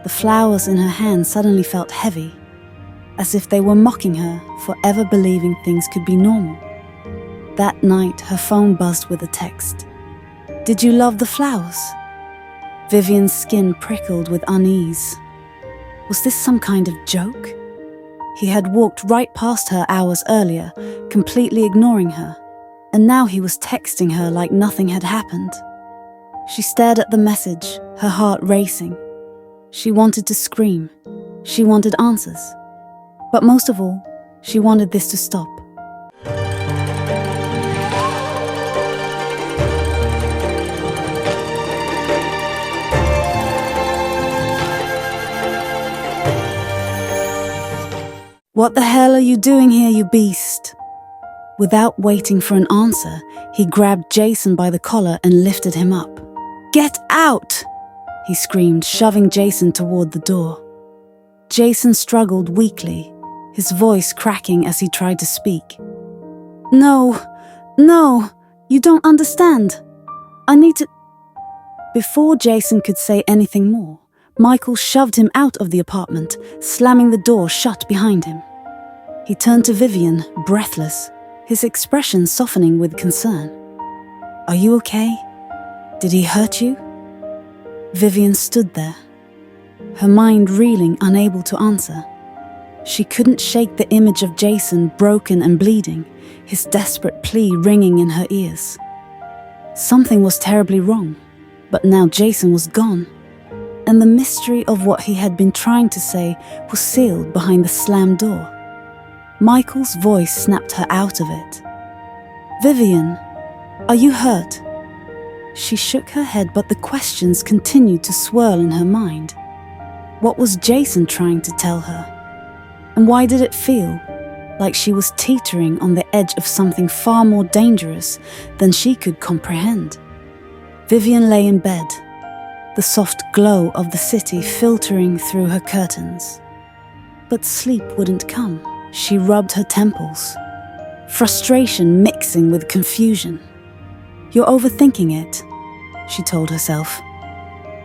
The flowers in her hand suddenly felt heavy, as if they were mocking her for ever believing things could be normal. That night, her phone buzzed with a text. "Did you love the flowers?" Vivian's skin prickled with unease. Was this some kind of joke? He had walked right past her hours earlier, completely ignoring her, and now he was texting her like nothing had happened. She stared at the message, her heart racing. She wanted to scream. She wanted answers. But most of all, she wanted this to stop. "What the hell are you doing here, you beast?" Without waiting for an answer, he grabbed Jason by the collar and lifted him up. "Get out!" he screamed, shoving Jason toward the door. Jason struggled weakly, his voice cracking as he tried to speak. No, you don't understand. I need to..." Before Jason could say anything more, Michael shoved him out of the apartment, slamming the door shut behind him. He turned to Vivian, breathless, his expression softening with concern. "Are you okay? Did he hurt you?" Vivian stood there, her mind reeling, unable to answer. She couldn't shake the image of Jason broken and bleeding, his desperate plea ringing in her ears. Something was terribly wrong, but now Jason was gone, and the mystery of what he had been trying to say was sealed behind the slammed door. Michael's voice snapped her out of it. "Vivian, are you hurt?" She shook her head, but the questions continued to swirl in her mind. What was Jason trying to tell her? And why did it feel like she was teetering on the edge of something far more dangerous than she could comprehend? Vivian lay in bed, the soft glow of the city filtering through her curtains. But sleep wouldn't come. She rubbed her temples, frustration mixing with confusion. "You're overthinking it," she told herself.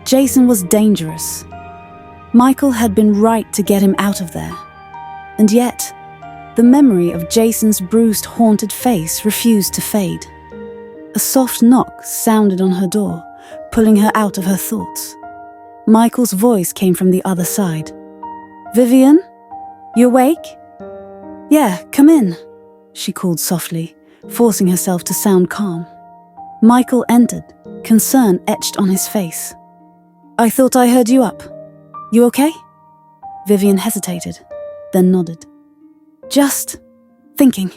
Jason was dangerous. Michael had been right to get him out of there. And yet, the memory of Jason's bruised, haunted face refused to fade. A soft knock sounded on her door, pulling her out of her thoughts. Michael's voice came from the other side. "Vivian? You awake?" "Yeah, come in," she called softly, forcing herself to sound calm. Michael entered, concern etched on his face. "I thought I heard you up. You okay?" Vivian hesitated, then nodded. "Just thinking."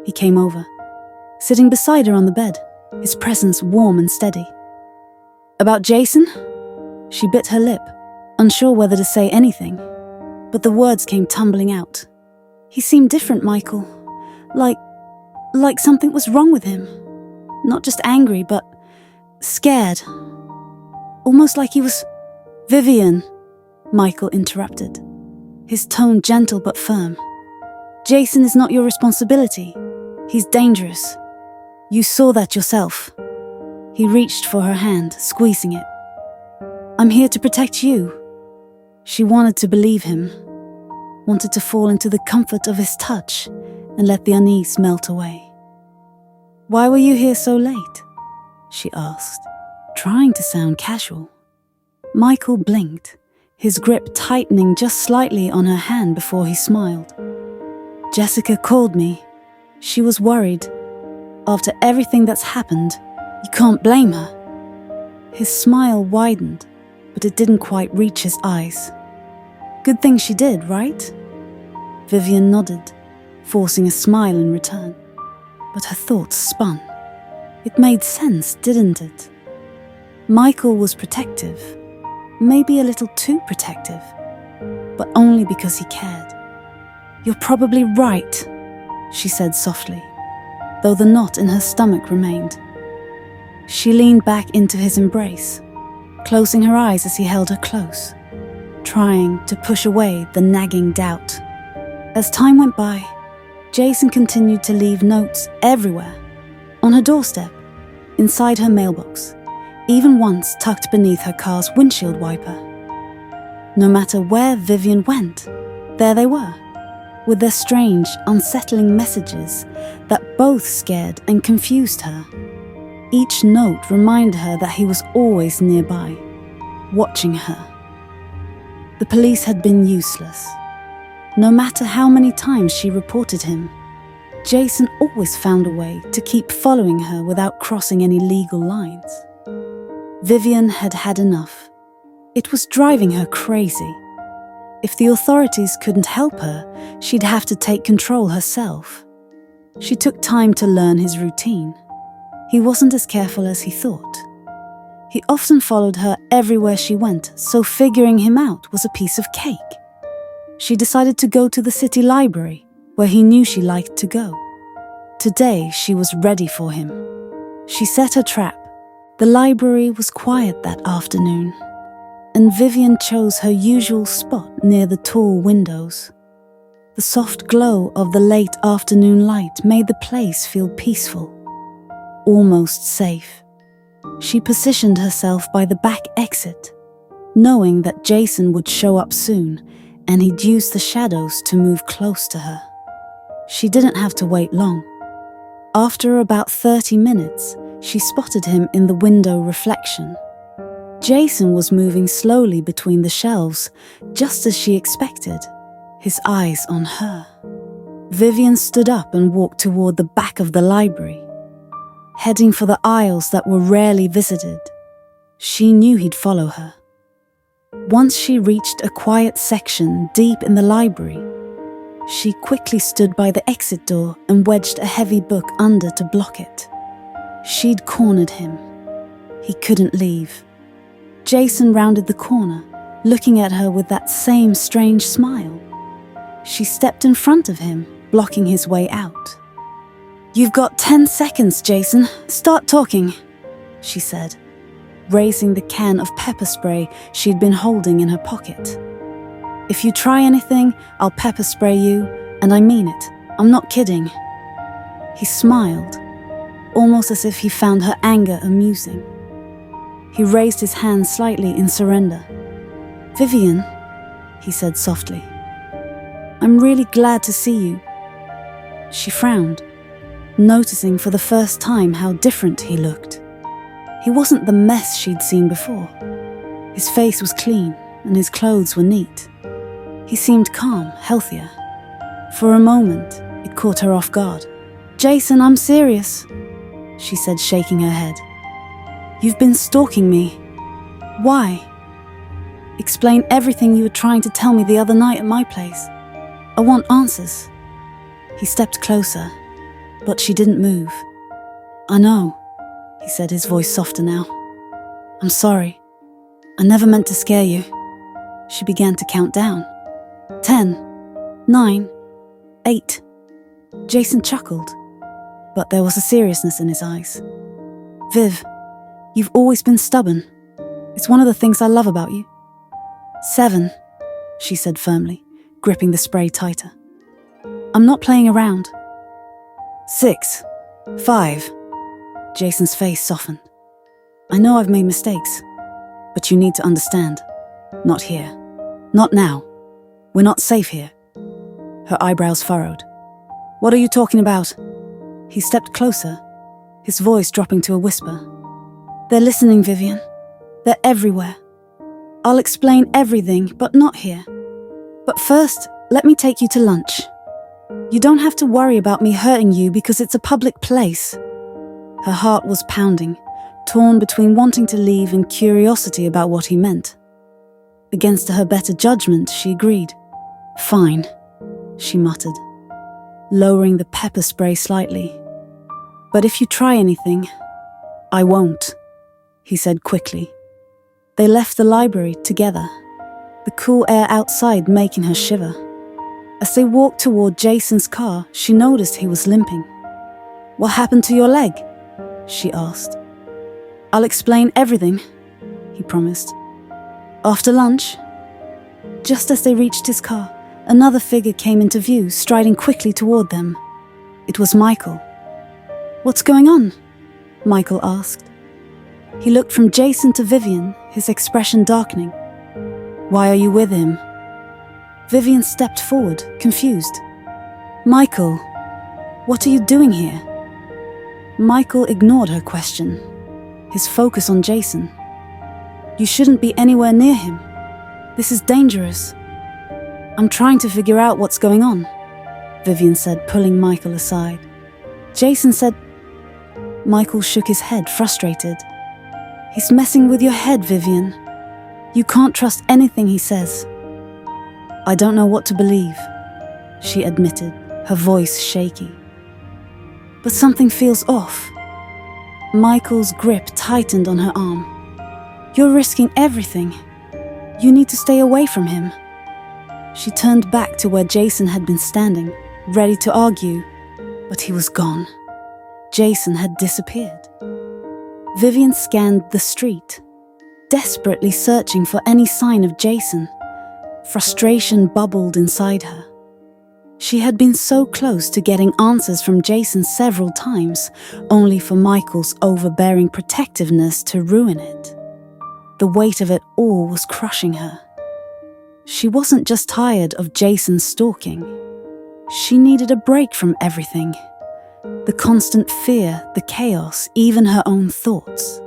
He came over, sitting beside her on the bed, his presence warm and steady. "About Jason?" She bit her lip, unsure whether to say anything, but the words came tumbling out. "He seemed different, Michael. Like something was wrong with him. Not just angry, but scared. Almost like he was..." "Vivian," Michael interrupted, his tone gentle but firm. "Jason is not your responsibility. He's dangerous. You saw that yourself." He reached for her hand, squeezing it. "I'm here to protect you." She wanted to believe him, wanted to fall into the comfort of his touch and let the unease melt away. "Why were you here so late?" she asked, trying to sound casual. Michael blinked, his grip tightening just slightly on her hand before he smiled. "Jessica called me. She was worried. After everything that's happened, you can't blame her." His smile widened, but it didn't quite reach his eyes. "Good thing she did, right?" Vivian nodded, forcing a smile in return. But her thoughts spun. It made sense, didn't it? Michael was protective, maybe a little too protective, but only because he cared. "You're probably right," she said softly, though the knot in her stomach remained. She leaned back into his embrace, closing her eyes as he held her close, trying to push away the nagging doubt. As time went by, Jason continued to leave notes everywhere, on her doorstep, inside her mailbox, even once tucked beneath her car's windshield wiper. No matter where Vivian went, there they were, with their strange, unsettling messages that both scared and confused her. Each note reminded her that he was always nearby, watching her. The police had been useless. No matter how many times she reported him, Jason always found a way to keep following her without crossing any legal lines. Vivian had had enough. It was driving her crazy. If the authorities couldn't help her, she'd have to take control herself. She took time to learn his routine. He wasn't as careful as he thought. He often followed her everywhere she went, so figuring him out was a piece of cake. She decided to go to the city library, where he knew she liked to go. Today, she was ready for him. She set her trap. The library was quiet that afternoon, and Vivian chose her usual spot near the tall windows. The soft glow of the late afternoon light made the place feel peaceful, almost safe. She positioned herself by the back exit, knowing that Jason would show up soon and he'd use the shadows to move close to her. She didn't have to wait long. After about 30 minutes, she spotted him in the window reflection. Jason was moving slowly between the shelves, just as she expected, his eyes on her. Vivian stood up and walked toward the back of the library, heading for the aisles that were rarely visited. She knew he'd follow her. Once she reached a quiet section deep in the library, she quickly stood by the exit door and wedged a heavy book under to block it. She'd cornered him. He couldn't leave. Jason rounded the corner, looking at her with that same strange smile. She stepped in front of him, blocking his way out. "You've got 10 seconds, Jason. Start talking," she said, raising the can of pepper spray she'd been holding in her pocket. "If you try anything, I'll pepper spray you, and I mean it. I'm not kidding." He smiled, almost as if he found her anger amusing. He raised his hand slightly in surrender. "Vivian," he said softly, "I'm really glad to see you." She frowned, noticing for the first time how different he looked. He wasn't the mess she'd seen before. His face was clean, and his clothes were neat. He seemed calm, healthier. For a moment, it caught her off guard. "Jason, I'm serious," she said, shaking her head. "You've been stalking me. Why? Explain everything you were trying to tell me the other night at my place. I want answers." He stepped closer, but she didn't move. "I know," he said, his voice softer now. "I'm sorry. I never meant to scare you." She began to count down. 10, 9, 8. Jason chuckled, but there was a seriousness in his eyes. "Viv, you've always been stubborn. It's one of the things I love about you." 7, she said firmly, gripping the spray tighter. "I'm not playing around." 6, 5. Jason's face softened. "I know I've made mistakes, but you need to understand. Not here. Not now. We're not safe here." Her eyebrows furrowed. "What are you talking about?" He stepped closer, his voice dropping to a whisper. "They're listening, Vivian. They're everywhere. I'll explain everything, but not here. But first, let me take you to lunch. You don't have to worry about me hurting you because it's a public place." Her heart was pounding, torn between wanting to leave and curiosity about what he meant. Against her better judgment, she agreed. "Fine," she muttered, lowering the pepper spray slightly. "But if you try anything, I won't," he said quickly. They left the library together, the cool air outside making her shiver. As they walked toward Jason's car, she noticed he was limping. "What happened to your leg?" she asked. "I'll explain everything," he promised. "After lunch?" Just as they reached his car, another figure came into view, striding quickly toward them. It was Michael. "What's going on?" Michael asked. He looked from Jason to Vivian, his expression darkening. Why are you with him? Vivian stepped forward, confused. Michael, what are you doing here? Michael ignored her question, his focus on Jason. You shouldn't be anywhere near him. This is dangerous. I'm trying to figure out what's going on, Vivian said, pulling Michael aside. Jason said... Michael shook his head, frustrated. He's messing with your head, Vivian. You can't trust anything he says. I don't know what to believe, she admitted, her voice shaky. But something feels off. Michael's grip tightened on her arm. You're risking everything. You need to stay away from him. She turned back to where Jason had been standing, ready to argue, but he was gone. Jason had disappeared. Vivian scanned the street, desperately searching for any sign of Jason. Frustration bubbled inside her. She had been so close to getting answers from Jason several times, only for Michael's overbearing protectiveness to ruin it. The weight of it all was crushing her. She wasn't just tired of Jason's stalking. She needed a break from everything. The constant fear, the chaos, even her own thoughts.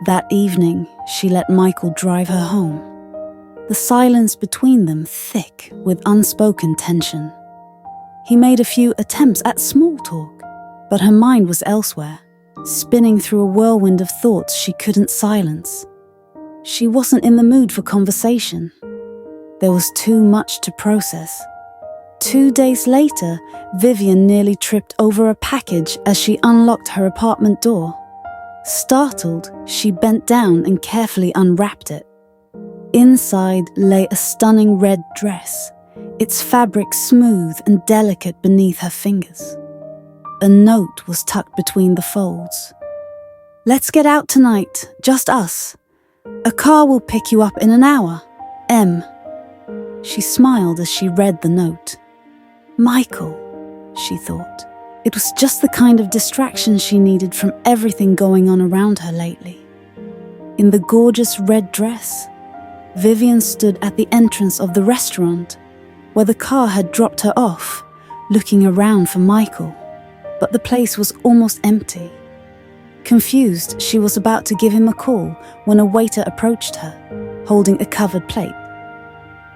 That evening, she let Michael drive her home. The silence between them thick with unspoken tension. He made a few attempts at small talk, but her mind was elsewhere, spinning through a whirlwind of thoughts she couldn't silence. She wasn't in the mood for conversation. There was too much to process. 2 days later, Vivian nearly tripped over a package as she unlocked her apartment door. Startled, she bent down and carefully unwrapped it. Inside lay a stunning red dress, its fabric smooth and delicate beneath her fingers. A note was tucked between the folds. Let's get out tonight, just us. A car will pick you up in an hour. M. She smiled as she read the note. Michael, she thought. It was just the kind of distraction she needed from everything going on around her lately. In the gorgeous red dress, Vivian stood at the entrance of the restaurant, where the car had dropped her off, looking around for Michael, but the place was almost empty. Confused, she was about to give him a call when a waiter approached her, holding a covered plate.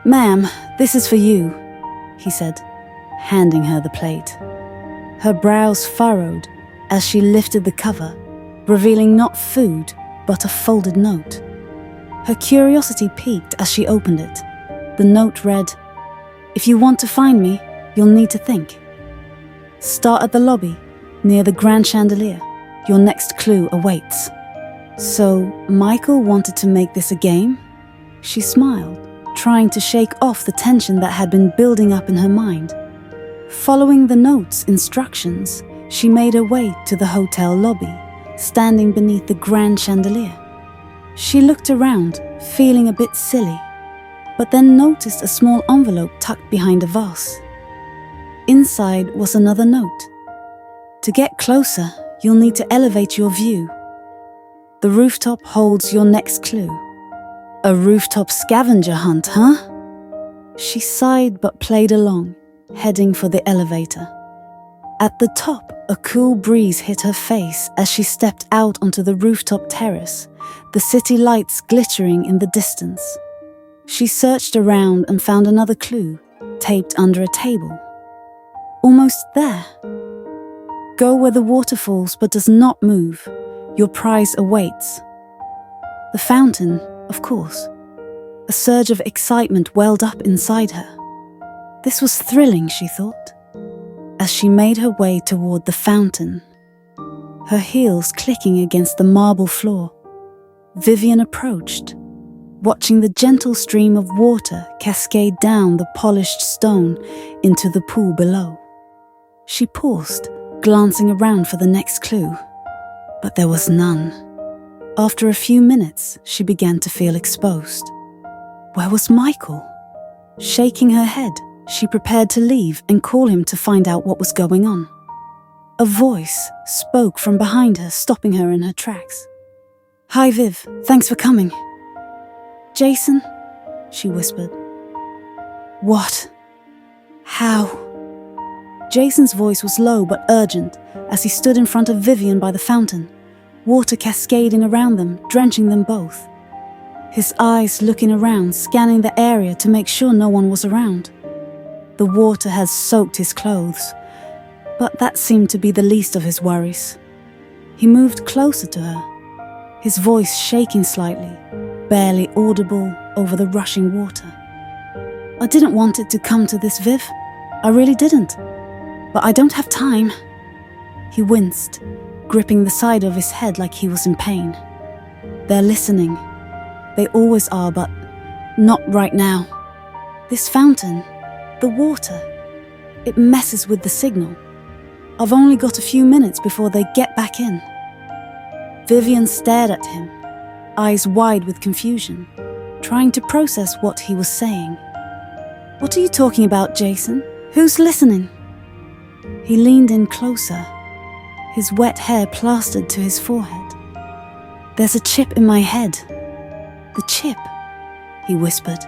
Ma'am, this is for you, he said, handing her the plate. Her brows furrowed as she lifted the cover, revealing not food, but a folded note. Her curiosity piqued as she opened it. The note read, If you want to find me, you'll need to think. Start at the lobby, near the grand chandelier. Your next clue awaits. So, Michael wanted to make this a game? She smiled, trying to shake off the tension that had been building up in her mind. Following the note's instructions, she made her way to the hotel lobby, standing beneath the grand chandelier. She looked around, feeling a bit silly, but then noticed a small envelope tucked behind a vase. Inside was another note. To get closer, you'll need to elevate your view. The rooftop holds your next clue. A rooftop scavenger hunt, huh? She sighed but played along, heading for the elevator. At the top, a cool breeze hit her face as she stepped out onto the rooftop terrace, the city lights glittering in the distance. She searched around and found another clue, taped under a table. Almost there. Go where the water falls but does not move. Your prize awaits. The fountain, of course. A surge of excitement welled up inside her. This was thrilling, she thought, as she made her way toward the fountain, her heels clicking against the marble floor. Vivian approached, watching the gentle stream of water cascade down the polished stone into the pool below. She paused, glancing around for the next clue, but there was none. After a few minutes, she began to feel exposed. Where was Michael? Shaking her head, she prepared to leave and call him to find out what was going on. A voice spoke from behind her, stopping her in her tracks. Hi, Viv. Thanks for coming. Jason? she whispered. What? How? Jason's voice was low but urgent as he stood in front of Vivian by the fountain, water cascading around them, drenching them both. His eyes looking around, scanning the area to make sure no one was around. The water had soaked his clothes, but that seemed to be the least of his worries. He moved closer to her, his voice shaking slightly, barely audible over the rushing water. I didn't want it to come to this, Viv. I really didn't. But I don't have time. He winced, gripping the side of his head like he was in pain. They're listening. They always are, but not right now. This fountain, the water, it messes with the signal. I've only got a few minutes before they get back in. Vivian stared at him, eyes wide with confusion, trying to process what he was saying. What are you talking about, Jason? Who's listening? He leaned in closer, his wet hair plastered to his forehead. There's a chip in my head. The chip, he whispered,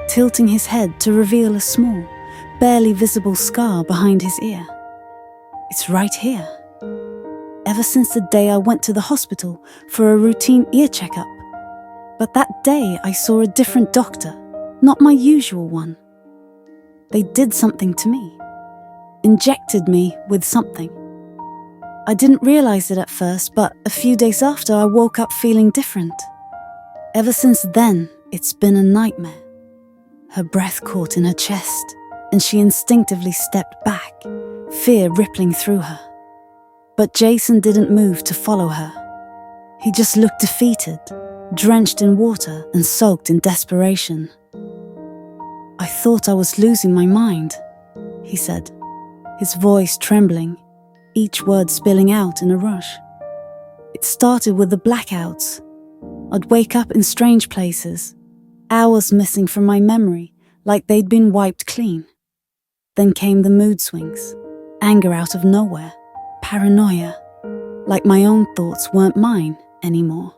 tilting his head to reveal a small, barely visible scar behind his ear. It's right here. Ever since the day I went to the hospital for a routine ear checkup. But that day I saw a different doctor, not my usual one. They did something to me, injected me with something. I didn't realize it at first, but a few days after I woke up feeling different. Ever since then, it's been a nightmare. Her breath caught in her chest, and she instinctively stepped back, fear rippling through her. But Jason didn't move to follow her. He just looked defeated, drenched in water and soaked in desperation. I thought I was losing my mind, he said, his voice trembling, each word spilling out in a rush. It started with the blackouts. I'd wake up in strange places, hours missing from my memory, like they'd been wiped clean. Then came the mood swings, anger out of nowhere, paranoia, like my own thoughts weren't mine anymore.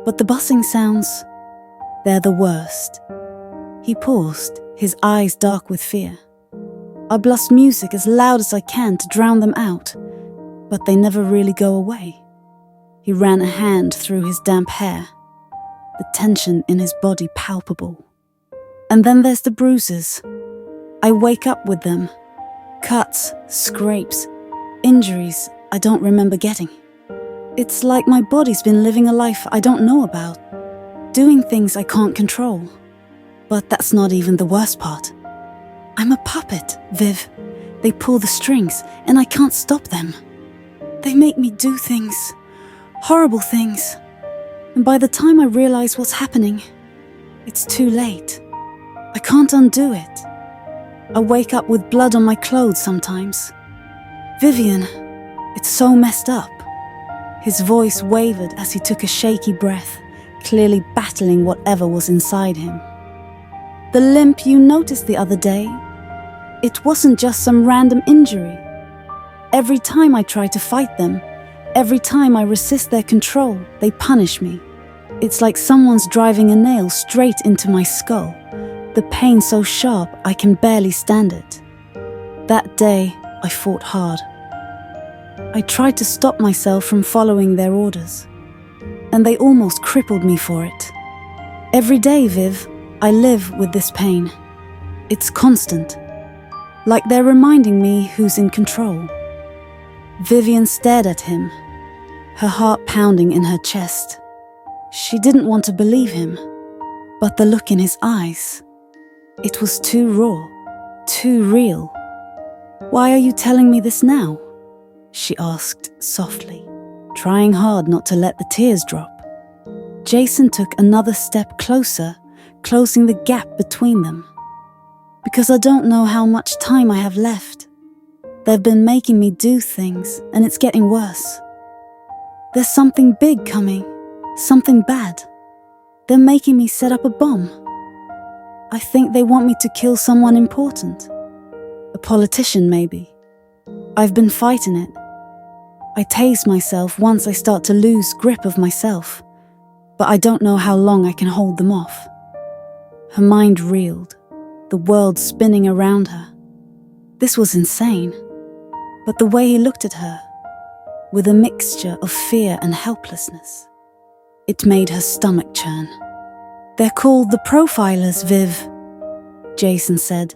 But the buzzing sounds, they're the worst. He paused, his eyes dark with fear. I blast music as loud as I can to drown them out, but they never really go away. He ran a hand through his damp hair, the tension in his body palpable. And then there's the bruises. I wake up with them. Cuts, scrapes, injuries I don't remember getting. It's like my body's been living a life I don't know about, doing things I can't control. But that's not even the worst part. I'm a puppet, Viv. They pull the strings, and I can't stop them. They make me do things, horrible things. And by the time I realize what's happening, it's too late. I can't undo it. I wake up with blood on my clothes sometimes. Vivian, it's so messed up. His voice wavered as he took a shaky breath, clearly battling whatever was inside him. The limp you noticed the other day, it wasn't just some random injury. Every time I try to fight them, every time I resist their control, they punish me. It's like someone's driving a nail straight into my skull, the pain so sharp I can barely stand it. That day, I fought hard. I tried to stop myself from following their orders, and they almost crippled me for it. Every day, Viv, I live with this pain. It's constant, like they're reminding me who's in control. Vivian stared at him, her heart pounding in her chest. She didn't want to believe him, but the look in his eyes, it was too raw, too real. "Why are you telling me this now?" she asked softly, trying hard not to let the tears drop. Jason took another step closer, closing the gap between them. "Because I don't know how much time I have left. They've been making me do things, and it's getting worse. There's something big coming, something bad. They're making me set up a bomb. I think they want me to kill someone important. A politician, maybe. I've been fighting it. I tase myself once I start to lose grip of myself, but I don't know how long I can hold them off." Her mind reeled, the world spinning around her. This was insane, but the way he looked at her, with a mixture of fear and helplessness, it made her stomach churn. "They're called the Profilers, Viv," Jason said,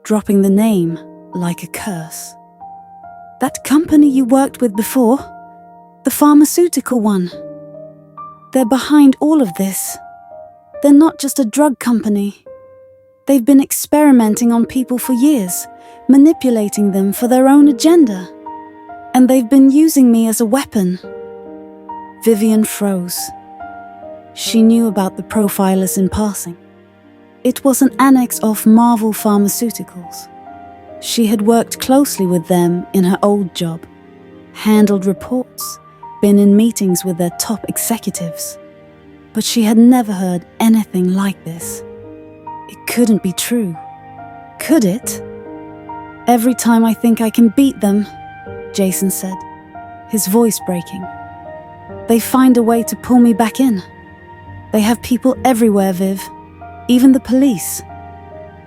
dropping the name like a curse. "That company you worked with before, the pharmaceutical one. They're behind all of this. They're not just a drug company. They've been experimenting on people for years, manipulating them for their own agenda. And they've been using me as a weapon." Vivian froze. She knew about the Profilers in passing. It was an annex of Marvel Pharmaceuticals. She had worked closely with them in her old job, handled reports, been in meetings with their top executives. But she had never heard anything like this. It couldn't be true. Could it? "Every time I think I can beat them," Jason said, his voice breaking, "they find a way to pull me back in. They have people everywhere, Viv, even the police.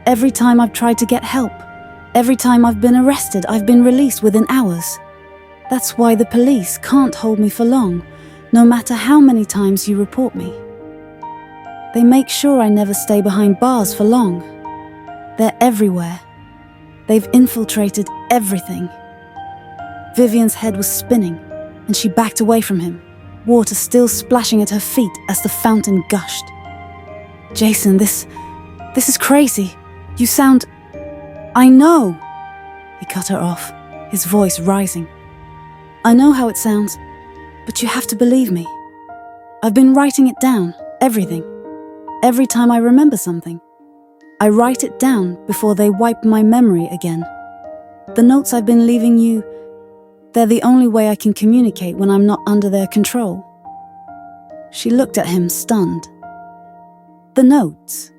Every time I've tried to get help, every time I've been arrested, I've been released within hours. That's why the police can't hold me for long, no matter how many times you report me. They make sure I never stay behind bars for long. They're everywhere. They've infiltrated everything." Vivian's head was spinning, and she backed away from him, water still splashing at her feet as the fountain gushed. "Jason, this is crazy. You sound..." "I know!" He cut her off, his voice rising. "I know how it sounds, but you have to believe me. I've been writing it down, everything. Every time I remember something, I write it down before they wipe my memory again. The notes I've been leaving you, they're the only way I can communicate when I'm not under their control." She looked at him, stunned. "The notes?"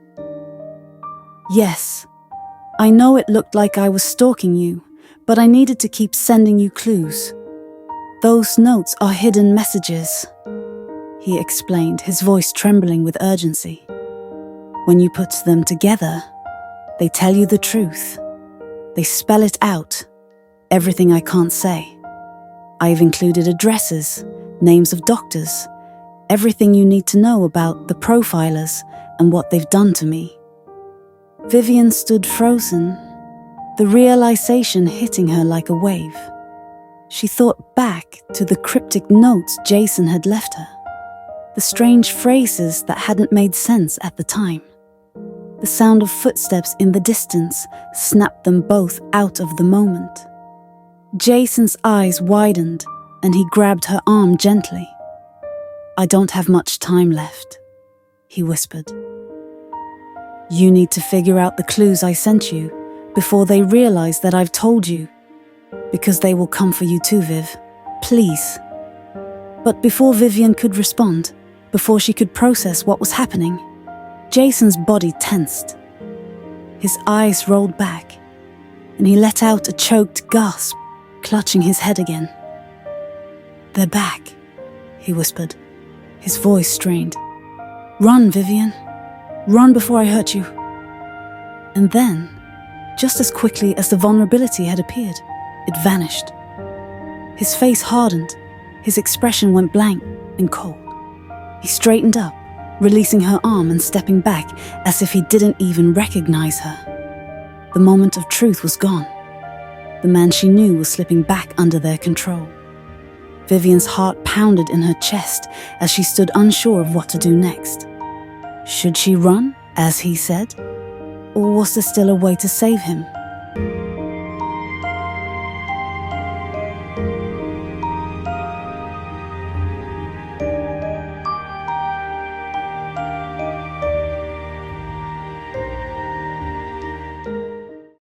"Yes. I know it looked like I was stalking you, but I needed to keep sending you clues. Those notes are hidden messages," he explained, his voice trembling with urgency. "When you put them together, they tell you the truth. They spell it out, everything I can't say. I've included addresses, names of doctors, everything you need to know about the Profilers and what they've done to me." Vivian stood frozen, the realization hitting her like a wave. She thought back to the cryptic notes Jason had left her, the strange phrases that hadn't made sense at the time. The sound of footsteps in the distance snapped them both out of the moment. Jason's eyes widened, and he grabbed her arm gently. "I don't have much time left," he whispered. "You need to figure out the clues I sent you before they realize that I've told you, because they will come for you too, Viv. Please." But before Vivian could respond, before she could process what was happening, Jason's body tensed. His eyes rolled back, and he let out a choked gasp, clutching his head again. "They're back," he whispered, his voice strained. "Run, Vivian. Run before I hurt you." And then, just as quickly as the vulnerability had appeared, it vanished. His face hardened, his expression went blank and cold. He straightened up, releasing her arm and stepping back as if he didn't even recognize her. The moment of truth was gone. The man she knew was slipping back under their control. Vivian's heart pounded in her chest as she stood unsure of what to do next. Should she run, as he said? Or was there still a way to save him?